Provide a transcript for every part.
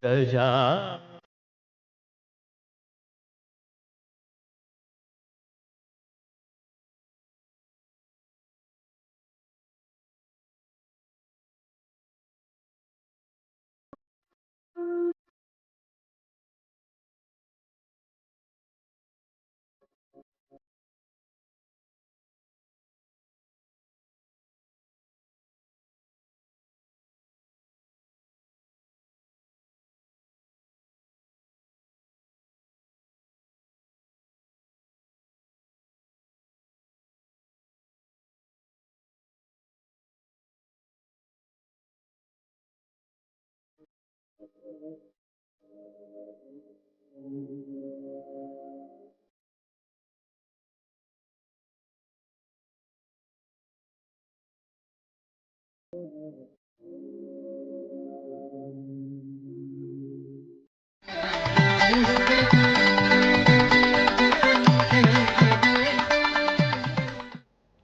கஜா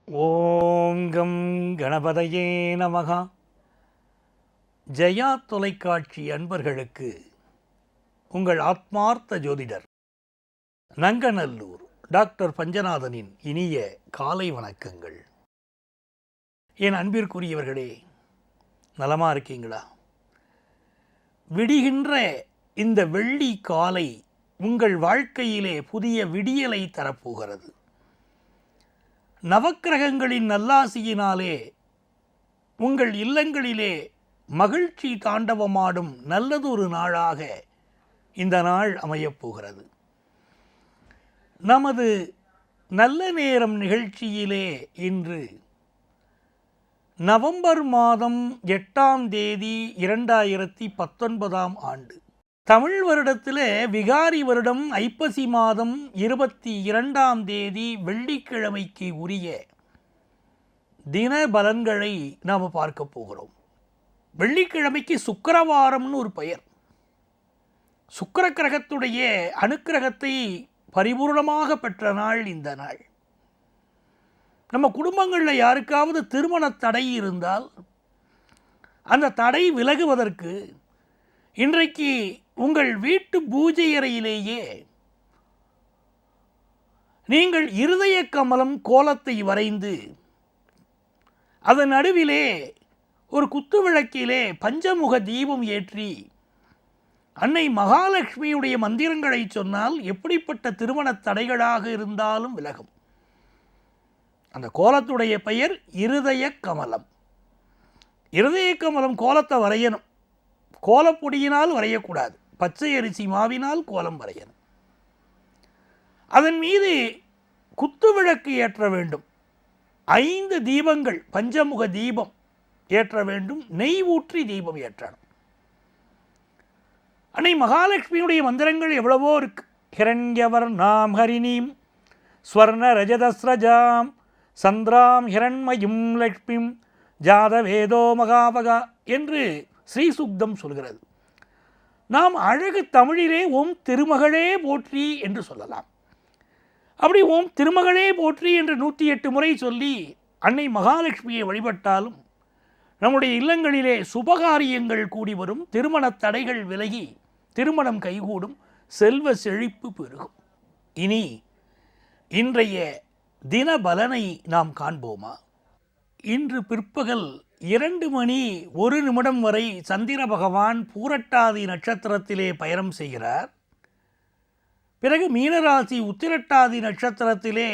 ஓம் come கணபதையே நமகா. ஜெயா தொலைக்காட்சி அன்பர்களுக்கு உங்கள் ஆத்மார்த்த ஜோதிடர் நங்கநல்லூர் டாக்டர் பஞ்சநாதனின் இனிய காலை வணக்கங்கள். என் அன்பிற்குரியவர்களே, நலமா இருக்கீங்களா? விடிகின்ற இந்த வெள்ளி காலை உங்கள் வாழ்க்கையிலே புதிய விடியலை தரப்போகிறது. நவக்கிரகங்களின் நல்லாசியினாலே உங்கள் இல்லங்களிலே மகிழ்ச்சி தாண்டவமாடும் நல்லதொரு நாளாக இந்த நாள் அமையப்போகிறது. நமது நல்ல நேரம் நிகழ்ச்சியிலே இன்று நவம்பர் மாதம் 8ஆம் தேதி 2019ஆம் ஆண்டு, தமிழ் வருடத்தில் விகாரி வருடம் ஐப்பசி மாதம் 22ஆம் தேதி வெள்ளிக்கிழமைக்கு உரிய தின பலன்களை நாம் பார்க்க போகிறோம். வெள்ளிக்கிழமைக்கு சுக்கிரவாரம்னு ஒரு பெயர். சுக்கிர கிரகத்துடைய அனுக்கிரகத்தை பரிபூர்ணமாக பெற்ற நாள் இந்த நாள். நம்ம குடும்பங்களில் யாருக்காவது திருமண தடை இருந்தால் அந்த தடை விலகுவதற்கு இன்றைக்கு உங்கள் வீட்டு பூஜை அறையிலேயே நீங்கள் இருதய கமலம் கோலத்தை வரைந்து அதன் நடுவிலே ஒரு குத்துவிளக்கிலே பஞ்சமுக தீபம் ஏற்றி அன்னை மகாலட்சுமியுடைய மந்திரங்களை சொன்னால் எப்படிப்பட்ட திருமண தடைகளாக இருந்தாலும் விலகும். அந்த கோலத்துடைய பெயர் இருதய கமலம். இருதய கமலம் கோலத்தை வரையணும். கோலப்பொடியினால் வரையக்கூடாது, பச்சை அரிசி மாவினால் கோலம் வரையணும். அதன் மீது குத்துவிளக்கு ஏற்ற வேண்டும். 5 தீபங்கள், பஞ்சமுக தீபம் ஏற்ற வேண்டும். நெய் ஊற்றி தீபம் ஏற்றணும். அன்னை மகாலட்சுமியுடைய மந்திரங்கள் எவ்வளவோ இருக்கு. ஹிரண்யவர் நாம் ஹரிணீம் ஸ்வர்ண ரஜதஸ்ரஜாம் சந்திராம் ஹிரண்மயும் லக்ஷ்மிம் ஜாதவேதோ மகாபகா என்று ஸ்ரீசுக்தம் சொல்கிறது. நாம் அழகு தமிழிலே ஓம் திருமகளே போற்றி என்று சொல்லலாம். அப்படி ஓம் திருமகளே போற்றி என்று 108 முறை சொல்லி அன்னை மகாலட்சுமியை வழிபட்டாலும் நம்முடைய இல்லங்களிலே சுபகாரியங்கள் கூடி வரும், திருமண தடைகள் விலகி திருமணம் கைகூடும், செல்வ செழிப்பு பெருகும். இனி இன்றைய தின பலனை நாம் காண்போமா? இன்று பிற்பகல் 2:01 வரை சந்திர பகவான் பூரட்டாதி நட்சத்திரத்திலே பயணம் செய்கிறார். பிறகு மீனராசி உத்திரட்டாதி நட்சத்திரத்திலே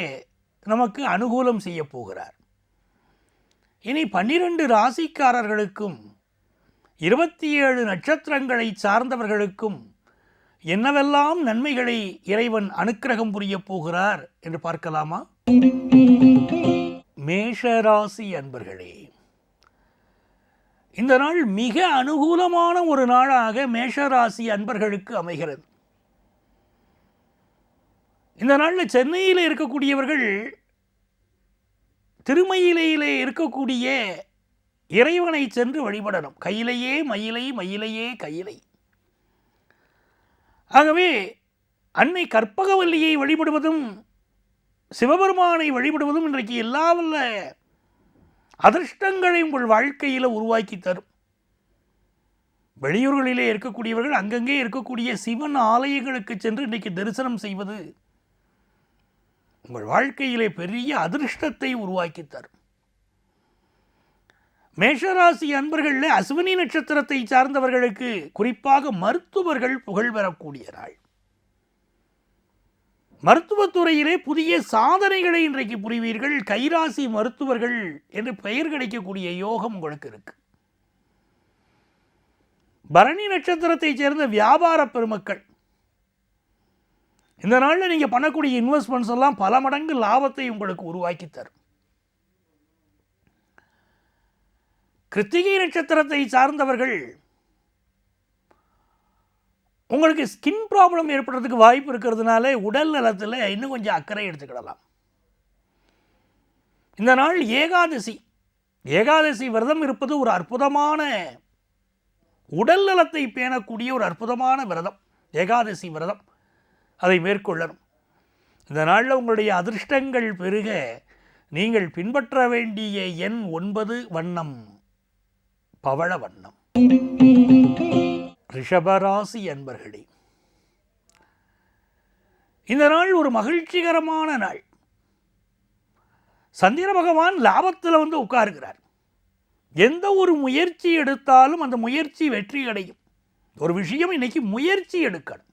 நமக்கு அனுகூலம் செய்ய போகிறார். இனி 12 ராசிக்காரர்களுக்கும் 27 நட்சத்திரங்களை சார்ந்தவர்களுக்கும் என்னவெல்லாம் நன்மைகளை இறைவன் அனுக்கிரகம் புரிய போகிறார் என்று பார்க்கலாமா? மேஷராசி அன்பர்களே, இந்த நாள் மிக அனுகூலமான ஒரு நாளாக மேஷராசி அன்பர்களுக்கு அமைகிறது. இந்த நாளில் சென்னையில் இருக்கக்கூடியவர்கள் திருமயிலையிலே இருக்கக்கூடிய இறைவனை சென்று வழிபடணும். கையிலையே மயிலை, மயிலையே கையிலை. ஆகவே அன்னை கற்பகவல்லியை வழிபடுவதும் சிவபெருமானை வழிபடுவதும் இன்றைக்கு எல்லா வல்ல அதிர்ஷ்டங்களை உங்கள் வாழ்க்கையில் உருவாக்கி தரும். வெளியூர்களிலே இருக்கக்கூடியவர்கள் அங்கங்கே இருக்கக்கூடிய சிவன் ஆலயங்களுக்கு சென்று இன்றைக்கு தரிசனம் செய்வது உங்கள் வாழ்க்கையிலே பெரிய அதிர்ஷ்டத்தை உருவாக்கி தரும். மேஷராசி அன்பர்களில் அஸ்வினி நட்சத்திரத்தை சார்ந்தவர்களுக்கு குறிப்பாக மருத்துவர்கள் புகழ் பெறக்கூடிய நாள். மருத்துவத்துறையிலே புதிய சாதனைகளை இன்றைக்கு புரிவீர்கள். கைராசி மருத்துவர்கள் என்று பெயர் கிடைக்கக்கூடிய யோகம் உங்களுக்கு இருக்கு. பரணி நட்சத்திரத்தை சேர்ந்த வியாபார பெருமக்கள் இந்த நாளில் நீங்கள் பண்ணக்கூடிய இன்வெஸ்ட்மெண்ட்ஸ் எல்லாம் பல மடங்கு லாபத்தை உங்களுக்கு உருவாக்கி தரும். கிருத்திகை நட்சத்திரத்தை சார்ந்தவர்கள் உங்களுக்கு ஸ்கின் ப்ராப்ளம் ஏற்படுறதுக்கு வாய்ப்பு இருக்கிறதுனால உடல் நலத்தில் இன்னும் கொஞ்சம் அக்கறை எடுத்துக்கிடலாம். இந்த நாள் ஏகாதசி விரதம் இருப்பது ஒரு அற்புதமான உடல் நலத்தை பேணக்கூடிய ஒரு அற்புதமான விரதம். ஏகாதசி விரதம் அதை மேற்கொள்ளணும். இந்த நாளில் உங்களுடைய அதிர்ஷ்டங்கள் பெருக நீங்கள் பின்பற்ற வேண்டிய எண் 9, வண்ணம் பவள வண்ணம். ரிஷபராசி அன்பர்களே, இந்த நாள் ஒரு மகிழ்ச்சிகரமான நாள். சந்திர பகவான் லாபத்தில் வந்து உட்காருகிறார். எந்த ஒரு முயற்சி எடுத்தாலும் அந்த முயற்சி வெற்றி அடையும். ஒரு விஷயம் இன்னைக்கு முயற்சி எடுக்கணும்.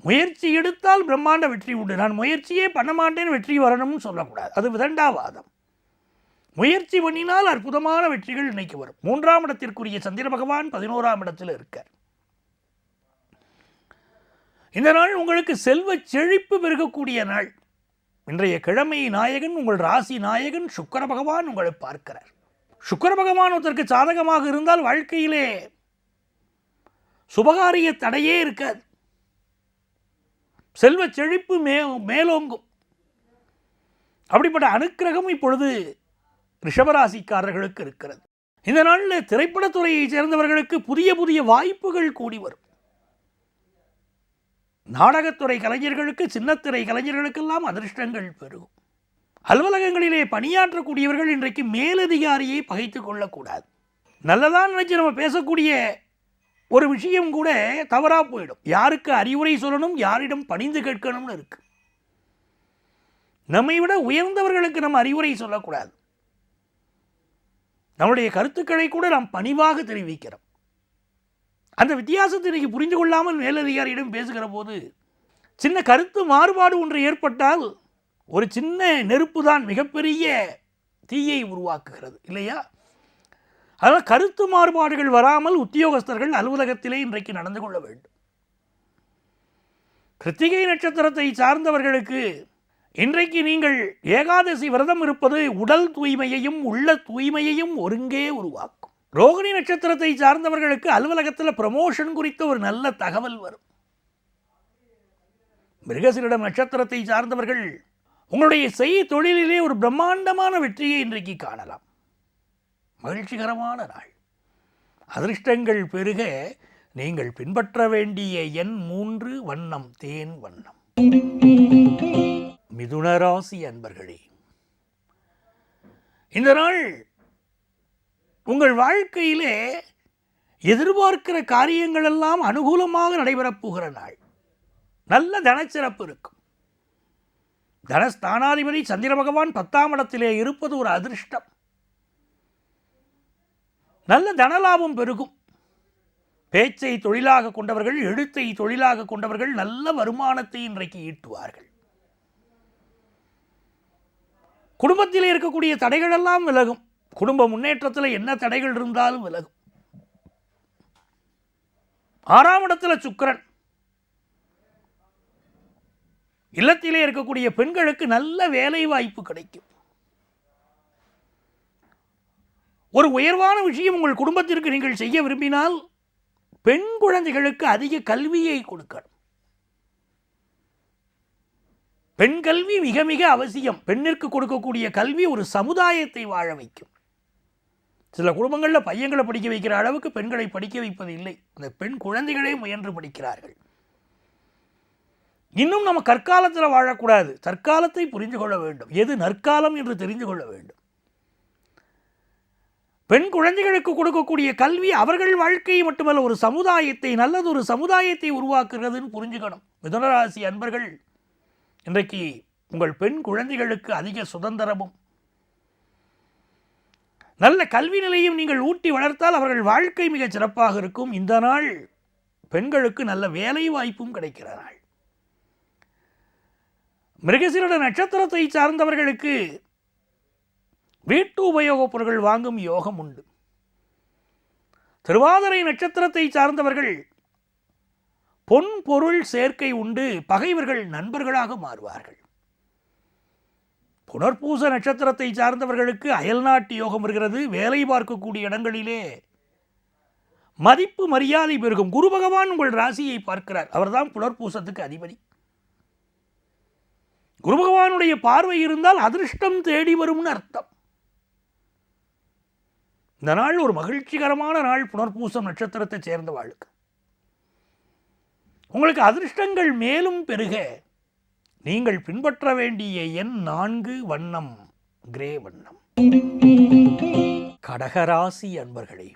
முயற்சி எடுத்தால் பிரம்மாண்ட வெற்றி உண்டு. நான் முயற்சியே பண்ண மாட்டேன்னு வெற்றி வரணும்னு சொல்லக்கூடாது. அது விதண்டாவாதம். முயற்சி பண்ணினால் அற்புதமான வெற்றிகள் இன்னைக்கு வரும். 3ஆம் இடத்திற்குரிய சந்திர பகவான் 11ஆம் இடத்தில் இருக்கார். இந்த நாள் உங்களுக்கு செல்வ செழிப்பு பெருகக்கூடிய நாள். இன்றைய கிழமை நாயகன், உங்கள் ராசி நாயகன் சுக்கிர பகவான் உங்களை பார்க்கிறார். சுக்கிர பகவான் ஒருத்தருக்கு சாதகமாக இருந்தால் வாழ்க்கையிலே சுபகாரிய தடையே இருக்காது. செல்வ செழிப்பு மேலோங்கும். அப்படிப்பட்ட அனுக்கிரகம் இப்பொழுது ரிஷபராசிக்காரர்களுக்கு இருக்கிறது. இந்த நாளில் திரைப்படத்துறையை சேர்ந்தவர்களுக்கு புதிய புதிய வாய்ப்புகள் கூடி வரும். நாடகத்துறை கலைஞர்களுக்கு, சின்னத்திரை கலைஞர்களுக்கெல்லாம் அதிர்ஷ்டங்கள் பெருகும். அலுவலகங்களிலே பணியாற்றக்கூடியவர்கள் இன்றைக்கு மேலதிகாரியை பகைத்துக் கொள்ளக்கூடாது. நல்லதான் நினைச்சு நம்ம பேசக்கூடிய ஒரு விஷயம் கூட தவறாக போயிடும். யாருக்கு அறிவுரை சொல்லணும், யாரிடம் பணிந்து கேட்கணும்னு இருக்கு. நம்மை விட உயர்ந்தவர்களுக்கு நம்ம அறிவுரை சொல்லக்கூடாது. நம்முடைய கருத்துக்களை கூட நாம் பணிவாக தெரிவிக்கிறோம். அந்த வித்தியாசத்தை இன்னைக்கு புரிந்து கொள்ளாமல் மேலதிகாரியிடம் பேசுகிற போது சின்ன கருத்து மாறுபாடு ஒன்று ஏற்பட்டால் ஒரு சின்ன நெருப்பு தான் மிகப்பெரிய தீயை உருவாக்குகிறது இல்லையா? அதனால் கருத்து மாறுபாடுகள் வராமல் உத்தியோகஸ்தர்கள் அலுவலகத்திலே இன்றைக்கு நடந்து கொள்ள வேண்டும். கிருத்திகை நட்சத்திரத்தை சார்ந்தவர்களுக்கு இன்றைக்கு நீங்கள் ஏகாதசி விரதம் இருப்பது உடல் தூய்மையையும் உள்ள தூய்மையையும் ஒருங்கே உருவாக்கும். ரோகிணி நட்சத்திரத்தை சார்ந்தவர்களுக்கு அலுவலகத்தில் ப்ரமோஷன் குறித்த ஒரு நல்ல தகவல் வரும். மிருகசீரிடம் நட்சத்திரத்தை சார்ந்தவர்கள் உங்களுடைய தொழிலிலே ஒரு பிரம்மாண்டமான வெற்றியை இன்றைக்கு காணலாம். மகிழ்ச்சிகரமான நாள். அதிர்ஷ்டங்கள் பெருக நீங்கள் பின்பற்ற வேண்டிய எண் 3, வண்ணம் தேன் வண்ணம். மிதுனராசி அன்பர்களே, இந்த நாள் உங்கள் வாழ்க்கையிலே எதிர்பார்க்கிற காரியங்கள் எல்லாம் அனுகூலமாக நடைபெறப் போகிற நாள். நல்ல தனச்சிறப்பு இருக்கும். தனஸ்தானாதிபதி சந்திர பகவான் 10ஆம் இடத்திலே இருப்பது ஒரு அதிர்ஷ்டம். நல்ல தனலாபம் பெருகும். பேச்சை தொழிலாக கொண்டவர்கள், எழுத்தை தொழிலாக கொண்டவர்கள் நல்ல வருமானத்தை இன்றைக்கு ஈட்டுவார்கள். குடும்பத்தில் இருக்கக்கூடிய தடைகள் எல்லாம் விலகும். குடும்ப முன்னேற்றத்தில் என்ன தடைகள் இருந்தாலும் விலகும். 6ஆம் இடத்துல சுக்கிரன். இல்லத்திலே இருக்கக்கூடிய பெண்களுக்கு நல்ல வேலை வாய்ப்பு கிடைக்கும். ஒரு உயர்வான விஷயம் உங்கள் குடும்பத்திற்கு நீங்கள் செய்ய விரும்பினால் பெண் குழந்தைகளுக்கு அதிக கல்வியை கொடுக்கணும். பெண் கல்வி மிக மிக அவசியம். பெண்ணிற்கு கொடுக்கக்கூடிய கல்வி ஒரு சமுதாயத்தை வாழ வைக்கும். சில குடும்பங்களில் பையன்களை படிக்க வைக்கிற அளவுக்கு பெண்களை படிக்க வைப்பது இல்லை. அந்த பெண் குழந்தைகளே முயன்று படிக்கிறார்கள். இன்னும் நம்ம கற்காலத்தில் வாழக்கூடாது. தற்காலத்தை புரிந்து கொள்ள வேண்டும். எது நற்காலம் என்று தெரிந்து கொள்ள வேண்டும். பெண் குழந்தைகளுக்கு கொடுக்கக்கூடிய கல்வி அவர்கள் வாழ்க்கையை மட்டுமல்ல, ஒரு சமுதாயத்தை, நல்லதொரு சமுதாயத்தை உருவாக்குறதுன்னு புரிஞ்சுக்கணும். மிதுனராசி அன்பர்கள், இன்றைக்கு உங்கள் பெண் குழந்தைகளுக்கு அதிக சுதந்திரமும் நல்ல கல்வி நிலையும் நீங்கள் ஊட்டி வளர்த்தால் அவர்கள் வாழ்க்கை மிகச் சிறப்பாக இருக்கும். இந்த நாள் பெண்களுக்கு நல்ல வேலை வாய்ப்பும் கிடைக்கிற நாள். மிருகசீரிட நட்சத்திரத்தை சார்ந்தவர்களுக்கு வீட்டு உபயோகப் பொருட்கள் வாங்கும் யோகம் உண்டு. திருவாதிரை நட்சத்திரத்தை சார்ந்தவர்கள் பொன் பொருள் சேர்க்கை உண்டு. பகைவர்கள் நண்பர்களாக மாறுவார்கள். புனர்பூச நட்சத்திரத்தை சார்ந்தவர்களுக்கு அயல்நாட்டு யோகம் வருகிறது. வேலை பார்க்கக்கூடிய இடங்களிலே மதிப்பு மரியாதை பெருகும். குரு பகவான் உங்கள் ராசியை பார்க்கிறார். அவர்தான் புனர்பூசத்துக்கு அதிபதி. குரு பகவானுடைய பார்வை இருந்தால் அதிர்ஷ்டம் தேடி வரும்னு அர்த்தம். இந்த நாள் ஒரு மகிழ்ச்சிகரமான நாள். புனர்பூசம் நட்சத்திரத்தை சேர்ந்த வாழ்க்கை உங்களுக்கு அதிர்ஷ்டங்கள் மேலும் பெருக நீங்கள் பின்பற்ற வேண்டிய எண் 4, வண்ணம் கிரே வண்ணம். கடகராசி அன்பர்களே,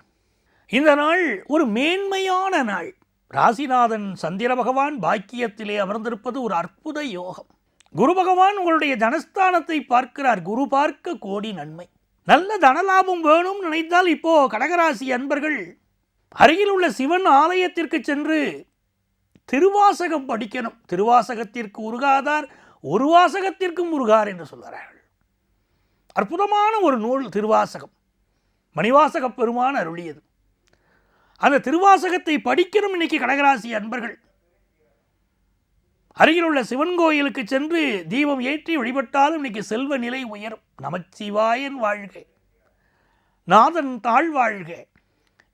இந்த நாள் ஒரு மேன்மையான நாள். ராசிநாதன் சந்திர பகவான் பாக்கியத்திலே அமர்ந்திருப்பது ஒரு அற்புத யோகம். குரு பகவான் உங்களுடைய தனஸ்தானத்தை பார்க்கிறார். குரு பார்க்க கோடி நன்மை. நல்ல தனலாபம் வேணும் நினைத்தால் இப்போ கடகராசி அன்பர்கள் அருகில் உள்ள சிவன் ஆலயத்திற்கு சென்று திருவாசகம் படிக்கணும். திருவாசகத்திற்கு உருகாதார் ஒரு வாசகத்திற்கும் உருகார் என்று சொல்கிறார்கள். அற்புதமான ஒரு நூல் திருவாசகம். மணிவாசக பெருமான் அருளியது. அந்த திருவாசகத்தை படிக்கணும் இன்னைக்கு கடகராசி அன்பர்கள். அருகில் உள்ள சிவன் கோயிலுக்கு சென்று தீபம் ஏற்றி வழிபட்டாலும் இன்னைக்கு செல்வ நிலை உயரும். நமச்சிவாயன் வாழ்க, நாதன் தாழ்வாழ்க,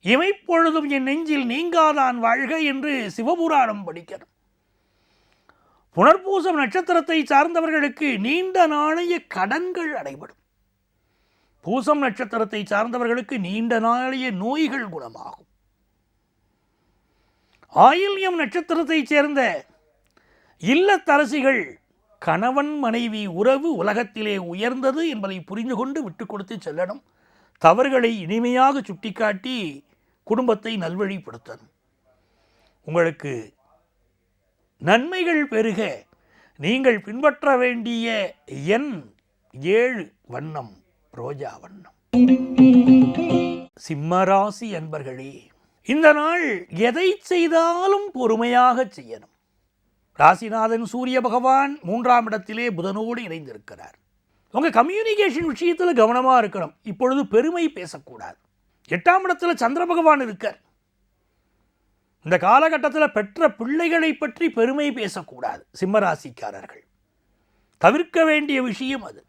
இமைப்பொழுதும் என் நெஞ்சில் நீங்காதான் வாழ்க என்று சிவபுராணம் படிக்கணும். புனர்பூசம் நட்சத்திரத்தை சார்ந்தவர்களுக்கு நீண்ட நாளைய கடன்கள் அடைபடும். பூசம் நட்சத்திரத்தை சார்ந்தவர்களுக்கு நீண்ட நாளைய நோய்கள் குணமாகும். ஆயில்யம் நட்சத்திரத்தை சேர்ந்த இல்லத்தரசிகள் கணவன் மனைவி உறவு உலகத்திலே உயர்ந்தது என்பதை புரிந்து கொண்டு விட்டு கொடுத்து செல்லணும். தவறுகளை இனிமையாக சுட்டிக்காட்டி குடும்பத்தை நல்வழிப்படுத்தணும். உங்களுக்கு நன்மைகள் பெருக நீங்கள் பின்பற்ற வேண்டிய எண் 7, வண்ணம் ரோஜா வண்ணம். சிம்மராசி அன்பர்களே, இந்த நாள் எதை செய்தாலும் பொறுமையாக செய்யணும். ராசிநாதன் சூரிய பகவான் 3ஆம் இடத்திலே புதனோடு இணைந்திருக்கிறார். உங்கள் கம்யூனிகேஷன் விஷயத்தில் கவனமாக இருக்கணும். இப்பொழுது பெருமை பேசக்கூடாது. 8ஆம் இடத்துல சந்திர பகவான் இருக்கார். இந்த காலகட்டத்தில் பெற்ற பிள்ளைகளை பற்றி பெருமை பேசக்கூடாது. சிம்மராசிக்காரர்கள் தவிர்க்க வேண்டிய விஷயம் அது.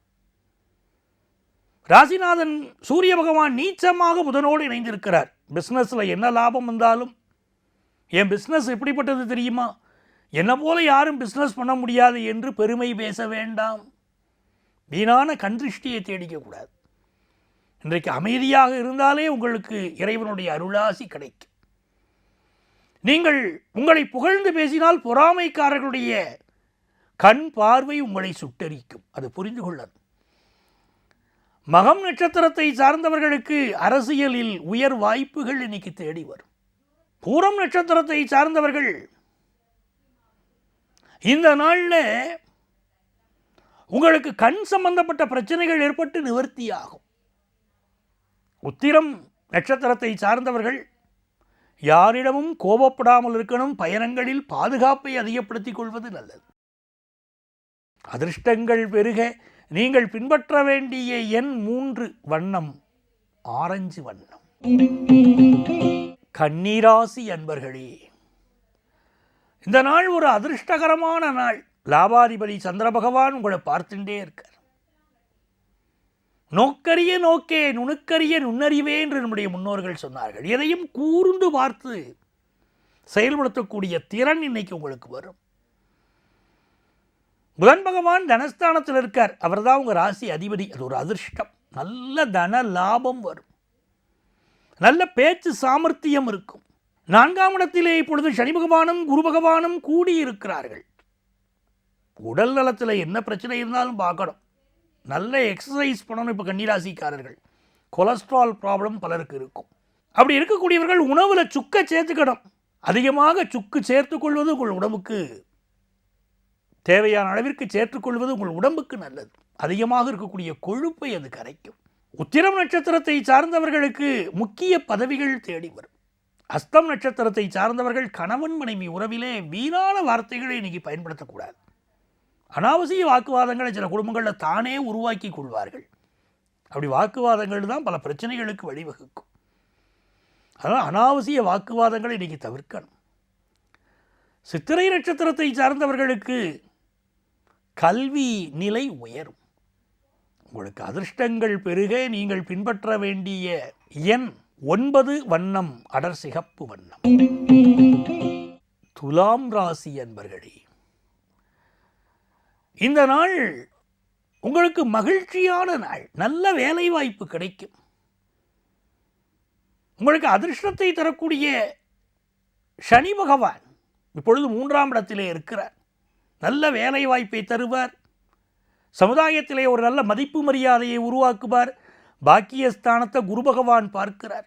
ராசிநாதன் சூரிய பகவான் நீச்சமாக புதனோடு இணைந்திருக்கிறார். பிஸ்னஸில் என்ன லாபம் வந்தாலும், என் பிஸ்னஸ் எப்படிப்பட்டது தெரியுமா, என்னை போல யாரும் பிஸ்னஸ் பண்ண முடியாது என்று பெருமை பேச வேண்டாம். வீணான கண்திருஷ்டியை தேடிக்கக்கூடாது. இன்றைக்கு அமைதியாக இருந்தாலே உங்களுக்கு இறைவனுடைய அருளாசி கிடைக்கும். நீங்கள் உங்களை புகழ்ந்து பேசினால் பொறாமைக்காரர்களுடைய கண் பார்வை உங்களை சுட்டரிக்கும். அது புரிந்து கொள்ளணும். மகம் நட்சத்திரத்தை சார்ந்தவர்களுக்கு அரசியலில் உயர் வாய்ப்புகள் இன்னைக்கு தேடி வரும். பூரம் நட்சத்திரத்தை சார்ந்தவர்கள் இந்த நாளில் உங்களுக்கு கண் சம்பந்தப்பட்ட பிரச்சனைகள் ஏற்பட்டு நிவர்த்தியாகும். உத்திரம் நட்சத்திரத்தை சார்ந்தவர்கள் யாரிடமும் கோபப்படாமல் இருக்கணும். பயணங்களில் பாதுகாப்பை அதிகப்படுத்திக் கொள்வது நல்லது. அதிர்ஷ்டங்கள் பெருக நீங்கள் பின்பற்ற வேண்டிய எண் 3, வண்ணம் ஆரஞ்சு வண்ணம். கன்னிராசி அன்பர்களே, இந்த நாள் ஒரு அதிர்ஷ்டகரமான நாள். லாபாதிபதி சந்திர பகவான் உங்களை பார்த்துட்டே இருக்கார். நோக்கரிய நோக்கே நுணுக்கரிய நுண்ணறிவே என்று நம்முடைய முன்னோர்கள் சொன்னார்கள். எதையும் கூர்ந்து பார்த்து செயல்படுத்தக்கூடிய திறன் இன்னைக்கு உங்களுக்கு வரும். புதன் பகவான் தனஸ்தானத்தில் இருக்கார். அவர் தான் உங்கள் ராசி அதிபதி. அது ஒரு அதிர்ஷ்டம். நல்ல தன லாபம் வரும். நல்ல பேச்சு சாமர்த்தியம் இருக்கும். 4ஆம் இடத்திலே இப்பொழுது சனி பகவானும் குரு பகவானும் கூடியிருக்கிறார்கள். உடல் நலத்தில் என்ன பிரச்சனை இருந்தாலும் பார்க்கணும். நல்ல எக்ஸசைஸ் பண்ணணும். இப்போ கன்னிராசிக்காரர்கள் கொலஸ்ட்ரால் ப்ராப்ளம் பலருக்கு இருக்கும். அப்படி இருக்கக்கூடியவர்கள் உணவில் சுக்கை சேர்த்துக்கணும். அதிகமாக சுக்கு சேர்த்துக்கொள்வது உங்கள் உடம்புக்கு தேவையான அளவிற்கு சேர்த்துக்கொள்வது உங்கள் உடம்புக்கு நல்லது. அதிகமாக இருக்கக்கூடிய கொழுப்பை அது கரைக்கும். உத்திரம் நட்சத்திரத்தை சார்ந்தவர்களுக்கு முக்கிய பதவிகள் தேடி வரும். அஸ்தம் நட்சத்திரத்தை சார்ந்தவர்கள் கணவன் மனைவி உறவிலே வீணான வார்த்தைகளை இன்னைக்கு பயன்படுத்தக்கூடாது. அனாவசிய வாக்குவாதங்களை சில குடும்பங்களில் தானே உருவாக்கி கொள்வார்கள். அப்படி வாக்குவாதங்கள் தான் பல பிரச்சனைகளுக்கு வழிவகுக்கும். அதனால் அனாவசிய வாக்குவாதங்களை இன்னைக்கு தவிர்க்கணும். சித்திரை நட்சத்திரத்தை சார்ந்தவர்களுக்கு கல்வி நிலை உயரும். உங்களுக்கு அதிர்ஷ்டங்கள் பெருக நீங்கள் பின்பற்ற வேண்டிய எண் 9, வண்ணம் அடர் சிகப்பு வண்ணம். துலாம் ராசி அன்பர்களே, இந்த நாள் உங்களுக்கு மகிழ்ச்சியான நாள். நல்ல வேலை வாய்ப்பு கிடைக்கும். உங்களுக்கு அதிர்ஷ்டத்தை தரக்கூடிய சனி பகவான் இப்பொழுது 3ஆம் இடத்திலே இருக்கிறார். நல்ல வேலை வாய்ப்பை தருவார். சமுதாயத்திலே ஒரு நல்ல மதிப்பு மரியாதையை உருவாக்குவார். பாக்கியஸ்தானத்தை குரு பகவான் பார்க்கிறார்.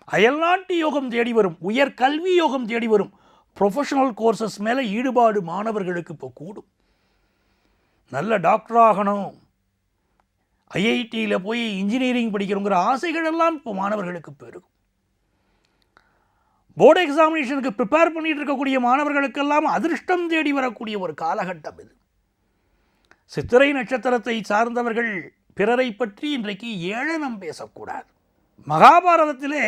அயல்நாட்டு யோகம் தேடி வரும். உயர் கல்வி யோகம் தேடி வரும். ப்ரொஃபஷனல் கோர்சஸ் மேலே ஈடுபாடு மாணவர்களுக்கு இப்போ கூடும். நல்ல டாக்டர் ஆகணும், ஐஐடியில் போய் இன்ஜினியரிங் படிக்கிறோங்கிற ஆசைகள் எல்லாம் இப்போ மாணவர்களுக்கு பெருகும். போர்டு எக்ஸாமினேஷனுக்கு ப்ரிப்பேர் பண்ணிட்டு இருக்கக்கூடிய மாணவர்களுக்கெல்லாம் அதிர்ஷ்டம் தேடி வரக்கூடிய ஒரு காலகட்டம் இது. சித்திரை நட்சத்திரத்தை சார்ந்தவர்கள் பிறரை பற்றி இன்றைக்கு ஏளனம் பேசக்கூடாது. மகாபாரதத்திலே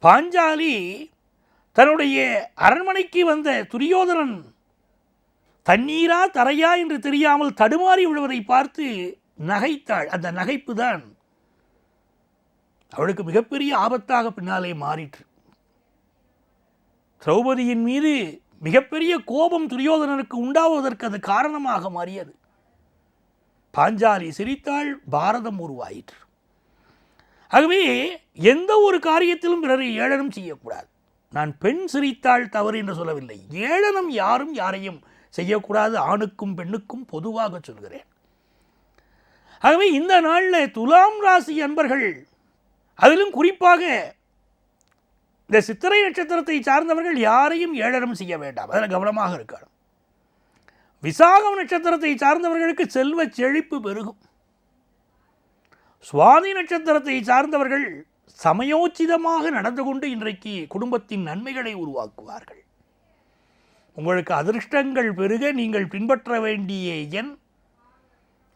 பாஞ்சாலி தன்னுடைய அரண்மனைக்கு வந்த துரியோதனன் தண்ணீரா தரையா என்று தெரியாமல் தடுமாறி விழுவதை பார்த்து நகைத்தாள். அந்த நகைப்பு தான் அவளுக்கு மிகப்பெரிய ஆபத்தாக பின்னாலே மாறிற்று. திரௌபதியின் மீது மிகப்பெரிய கோபம் துரியோதனனுக்கு உண்டாவதற்கு அது காரணமாக மாறியது. பாஞ்சாலி சிரித்தாள், பாரதம் உருவாயிற்று. ஆகவே எந்த ஒரு காரியத்திலும் பிறரை ஏளனம் செய்யக்கூடாது. நான் பெண் சிரித்தாள் தவறு என்று சொல்லவில்லை. ஏளனம் யாரும் யாரையும் செய்யக்கூடாது. ஆணுக்கும் பெண்ணுக்கும் பொதுவாக சொல்கிறேன். ஆகவே இந்த நாளில் துலாம் ராசி அன்பர்கள், அதிலும் குறிப்பாக இந்த சித்திரை நட்சத்திரத்தை சார்ந்தவர்கள் யாரையும் ஏளனம் செய்ய வேண்டாம். அதில் கவனமாக இருக்கணும். விசாகம் நட்சத்திரத்தை சார்ந்தவர்களுக்கு செல்வ செழிப்பு பெருகும். சுவாதி நட்சத்திரத்தை சார்ந்தவர்கள் சமயோச்சிதமாக நடந்து கொண்டு இன்றைக்கு குடும்பத்தின் நன்மைகளை உருவாக்குவார்கள். உங்களுக்கு அதிர்ஷ்டங்கள் பெருக நீங்கள் பின்பற்ற வேண்டிய எண்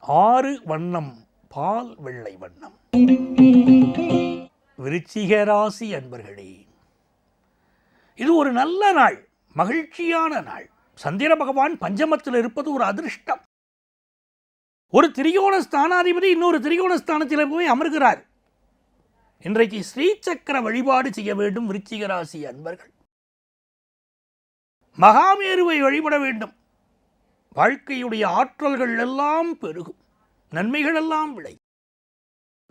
6, வண்ணம் பால் வெள்ளை வண்ணம். விருச்சிக ராசி அன்பர்களே, இது ஒரு நல்ல நாள், மகிழ்ச்சியான நாள். சந்திர பகவான் பஞ்சமத்தில் இருப்பது ஒரு அதிர்ஷ்டம். ஒரு திரிகோண ஸ்தானாதிபதி இன்னொரு திரிகோண ஸ்தானத்தில் போய் அமர்கிறார். இன்றைக்கு ஸ்ரீசக்கர வழிபாடு செய்ய வேண்டும் விருச்சிக ராசி அன்பர்கள். மகாமேருவை வழிபட வேண்டும். வாழ்க்கையுடைய ஆற்றல்கள் எல்லாம் பெருகும், நன்மைகள் எல்லாம் விளை.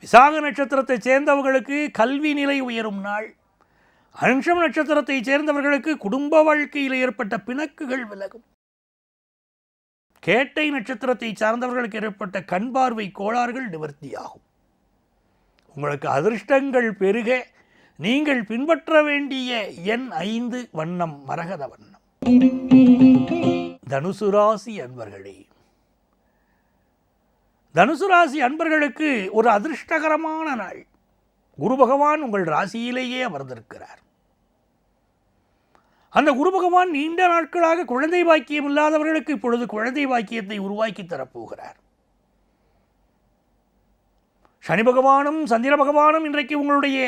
விசாக நட்சத்திரத்தை சேர்ந்தவர்களுக்கு கல்வி நிலை உயரும் நாள். அனுஷம் நட்சத்திரத்தை சேர்ந்தவர்களுக்கு குடும்ப வாழ்க்கையில் ஏற்பட்ட பிணக்குகள் விலகும். கேட்டை நட்சத்திரத்தை சார்ந்தவர்களுக்கு ஏற்பட்ட கண் பார்வை கோளாறுகள் நிவர்த்தியாகும். உங்களுக்கு அதிர்ஷ்டங்கள் பெருக நீங்கள் பின்பற்ற வேண்டிய எண் 5, வண்ணம் மரகத வண்ணம். தனுசு ராசி அன்பர்களே, தனுசு ராசி அன்பர்களுக்கு ஒரு அதிர்ஷ்டகரமான நாள். குரு பகவான் உங்கள் ராசியிலேயே அமர்ந்திருக்கிறார். அந்த குரு பகவான் நீண்ட நாட்களாக குழந்தை பாக்கியம் இல்லாதவர்களுக்கு இப்பொழுது குழந்தை பாக்கியத்தை உருவாக்கி தரப்போகிறார். சனி பகவானும் சந்திர பகவானும் இன்றைக்கு உங்களுடைய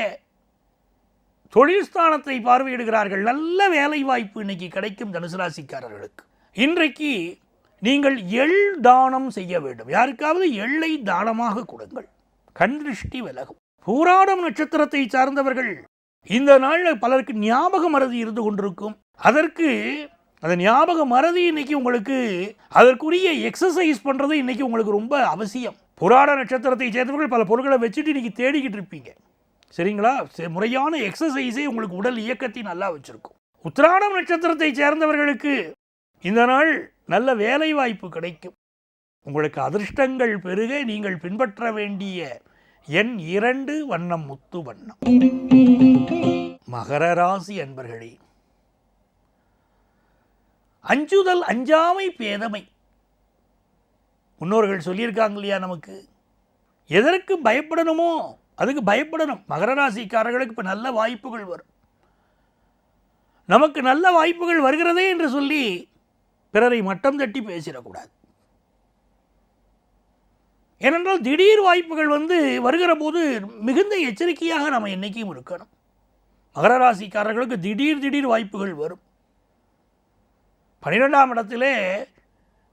தொழில் ஸ்தானத்தை பார்வையிடுகிறார்கள். நல்ல வேலை வாய்ப்பு இன்னைக்கு கிடைக்கும் தனுசு ராசிக்காரர்களுக்கு. இன்றைக்கு நீங்கள் எள் தானம் செய்ய வேண்டும். யாருக்காவது எள்ளை தானமாக கொடுங்கள், கண் திருஷ்டி விலகும். பூராடம் நட்சத்திரத்தை சார்ந்தவர்கள் இந்த நாளில் பலருக்கு ஞாபக மறதி இருந்து கொண்டிருக்கும். அதற்கு அந்த ஞாபக மறதி இன்னைக்கு உங்களுக்கு அதற்குரிய எக்ஸசைஸ் பண்ணுறது இன்னைக்கு உங்களுக்கு ரொம்ப அவசியம். புராட நட்சத்திரத்தை சேர்ந்தவர்கள் பல பொருட்களை வச்சுட்டு இன்னைக்கு தேடிக்கிட்டு இருப்பீங்க, சரிங்களா? முறையான எக்ஸசைஸே உங்களுக்கு உடல் இயக்கத்தை நல்லா வச்சிருக்கும். உத்திராடம் நட்சத்திரத்தை சேர்ந்தவர்களுக்கு இந்த நாள் நல்ல வேலை வாய்ப்பு கிடைக்கும். உங்களுக்கு அதிர்ஷ்டங்கள் பெருக நீங்கள் பின்பற்ற வேண்டிய எண் 2 வண்ணம் முத்து வண்ணம். மகர ராசி அன்பர்களே, அஞ்சுதல் அஞ்சாமை பேதமை. முன்னோர்கள் சொல்லியிருக்காங்க இல்லையா, நமக்கு எதற்கு பயப்படணுமோ அதுக்கு பயப்படணும். மகர ராசிக்காரர்களுக்கு இப்போ நல்ல வாய்ப்புகள் வரும். நமக்கு நல்ல வாய்ப்புகள் வருகிறதே என்று சொல்லி பிறரை மட்டம் தட்டி பேசிடக்கூடாது. ஏனென்றால் திடீர் வாய்ப்புகள் வருகிற போது மிகுந்த எச்சரிக்கையாக நாம் என்றைக்கும் இருக்கணும். மகர ராசிக்காரர்களுக்கு திடீர் வாய்ப்புகள் வரும். 12ஆம் இடத்திலே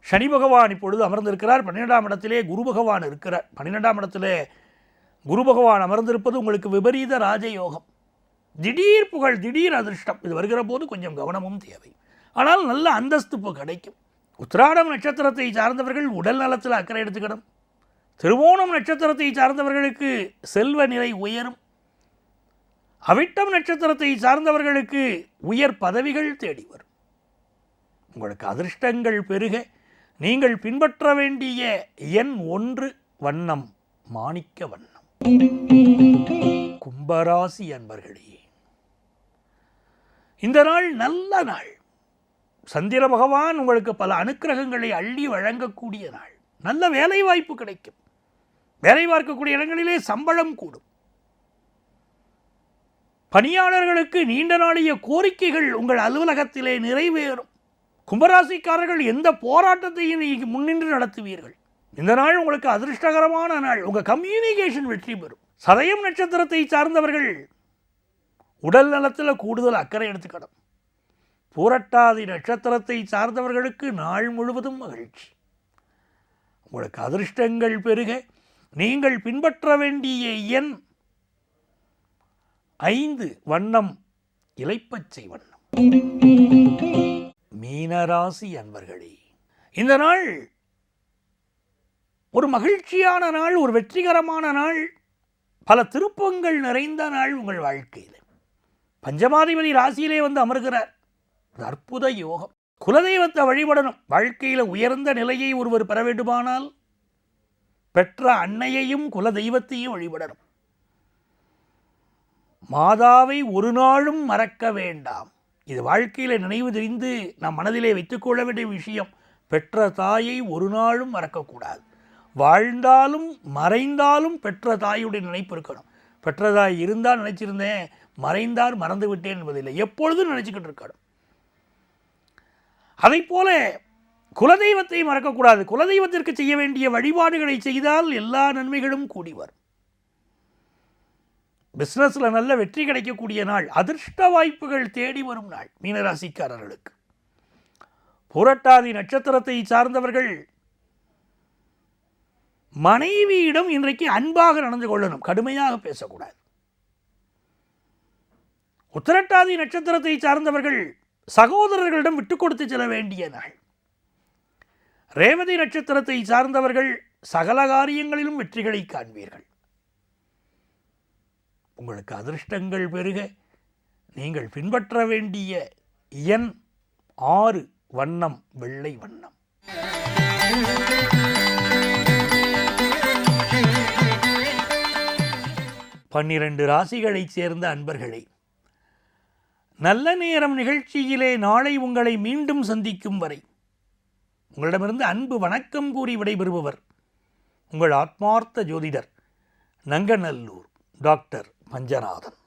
சனி பகவான் இப்பொழுது அமர்ந்திருக்கிறார். 12ஆம் இடத்திலே குரு பகவான் இருக்கிறார். 12ஆம் இடத்திலே குரு பகவான் அமர்ந்திருப்பது உங்களுக்கு விபரீத ராஜயோகம், திடீர் புகழ், திடீர் அதிர்ஷ்டம். இது வருகிற போது கொஞ்சம் கவனமும் தேவை. ஆனால் நல்ல அந்தஸ்து இப்போ கிடைக்கும். உத்திராடம் நட்சத்திரத்தை சார்ந்தவர்கள் உடல் நலத்தில் அக்கறை எடுத்துக்கணும். திருவோணம் நட்சத்திரத்தை சார்ந்தவர்களுக்கு செல்வ நிலை உயரும். அவிட்டம் நட்சத்திரத்தை சார்ந்தவர்களுக்கு உயர் பதவிகள் தேடி வரும். உங்களுக்கு அதிர்ஷ்டங்கள் பெருக நீங்கள் பின்பற்ற வேண்டிய எண் 1 வண்ணம் மாணிக்க வண்ணம். கும்பராசி அன்பர்களே, இந்த நாள் நல்ல நாள். சந்திர பகவான் உங்களுக்கு பல அனுக்கிரகங்களை அள்ளி வழங்கக்கூடிய நாள். நல்ல வேலை வாய்ப்பு கிடைக்கும். வேலை பார்க்கக்கூடிய இடங்களிலே சம்பளம் கூடும். பணியாளர்களுக்கு நீண்ட நாளைய கோரிக்கைகள் உங்கள் அலுவலகத்திலே நிறைவேறும். கும்பராசிக்காரர்கள் எந்த போராட்டத்தையும் முன்னின்று நடத்துவீர்கள். இந்த நாள் உங்களுக்கு அதிர்ஷ்டகரமான நாள். உங்கள் கம்யூனிகேஷன் வெற்றி பெறும். சதயம் நட்சத்திரத்தை சார்ந்தவர்கள் உடல் நலத்தில் கூடுதல் அக்கறை எடுத்துக்கணும். பூரட்டாதி நட்சத்திரத்தை சார்ந்தவர்களுக்கு நாள் முழுவதும் மகிழ்ச்சி. உங்களுக்கு அதிர்ஷ்டங்கள் பெருக நீங்கள் பின்பற்ற வேண்டிய எண் 5 வண்ணம் இலைப்பச்சை வண்ணம். மீனராசி அன்பர்களே, இந்த நாள் ஒரு மகிழ்ச்சியான நாள், ஒரு வெற்றிகரமான நாள், பல திருப்பங்கள் நிறைந்த நாள் உங்கள் வாழ்க்கையில். பஞ்சமாதிபதி ராசியிலே அமர்கிறார். அற்புத யோகம். குலதெய்வத்தை வழிபடணும். வாழ்க்கையில் உயர்ந்த நிலையை ஒருவர் பெற வேண்டுமானால் பெற்ற அன்னையையும் குலதெய்வத்தையும் வழிபடணும். மாதாவை ஒரு நாளும் மறக்க வேண்டாம். இது வாழ்க்கையில் நினைவு தெரிந்து நாம் மனதிலே வைத்துக்கொள்ள வேண்டிய விஷயம். பெற்ற தாயை ஒரு நாளும் மறக்கக்கூடாது. வாழ்ந்தாலும் மறைந்தாலும் பெற்ற தாயுடைய நினைப்பு இருக்கணும். பெற்ற தாய் இருந்தால் நினைச்சிருந்தேன், மறைந்தார் மறந்து விட்டேன் என்பதில்லை, எப்பொழுதும் நினைச்சுக்கிட்டு இருக்கணும். அதை போல குலதெய்வத்தை மறக்கக்கூடாது. குலதெய்வத்திற்கு செய்ய வேண்டிய வழிபாடுகளை செய்தால் எல்லா நன்மைகளும் கூடி வரும். பிஸ்னஸில் நல்ல வெற்றி கிடைக்கக்கூடிய நாள். அதிர்ஷ்ட வாய்ப்புகள் தேடி வரும் நாள் மீனராசிக்காரர்களுக்கு. புரட்டாதி நட்சத்திரத்தை சார்ந்தவர்கள் மனைவியிடம் இன்றைக்கு அன்பாக நடந்து கொள்ளணும், கடுமையாக பேசக்கூடாது. உத்திரட்டாதி நட்சத்திரத்தை சார்ந்தவர்கள் சகோதரர்களிடம் விட்டுக் கொடுத்து செல்ல வேண்டிய நாள். ரேவதி நட்சத்திரத்தை சார்ந்தவர்கள் சகல காரியங்களிலும் வெற்றிகளை காண்பீர்கள். உங்களுக்கு அதிர்ஷ்டங்கள் பெருக நீங்கள் பின்பற்ற வேண்டிய எண் 6 வண்ணம் வெள்ளை வண்ணம். பன்னிரண்டு ராசிகளைச் சேர்ந்த அன்பர்களே, நல்ல நேரம் நிகழ்ச்சியிலே நாளை உங்களை மீண்டும் சந்திக்கும் வரை உங்களிடமிருந்து அன்பு வணக்கம் கூறி விடைபெறுபவர் உங்கள் ஆத்மார்த்த ஜோதிடர் நங்கநல்லூர் டாக்டர் பஞ்சநாதன்.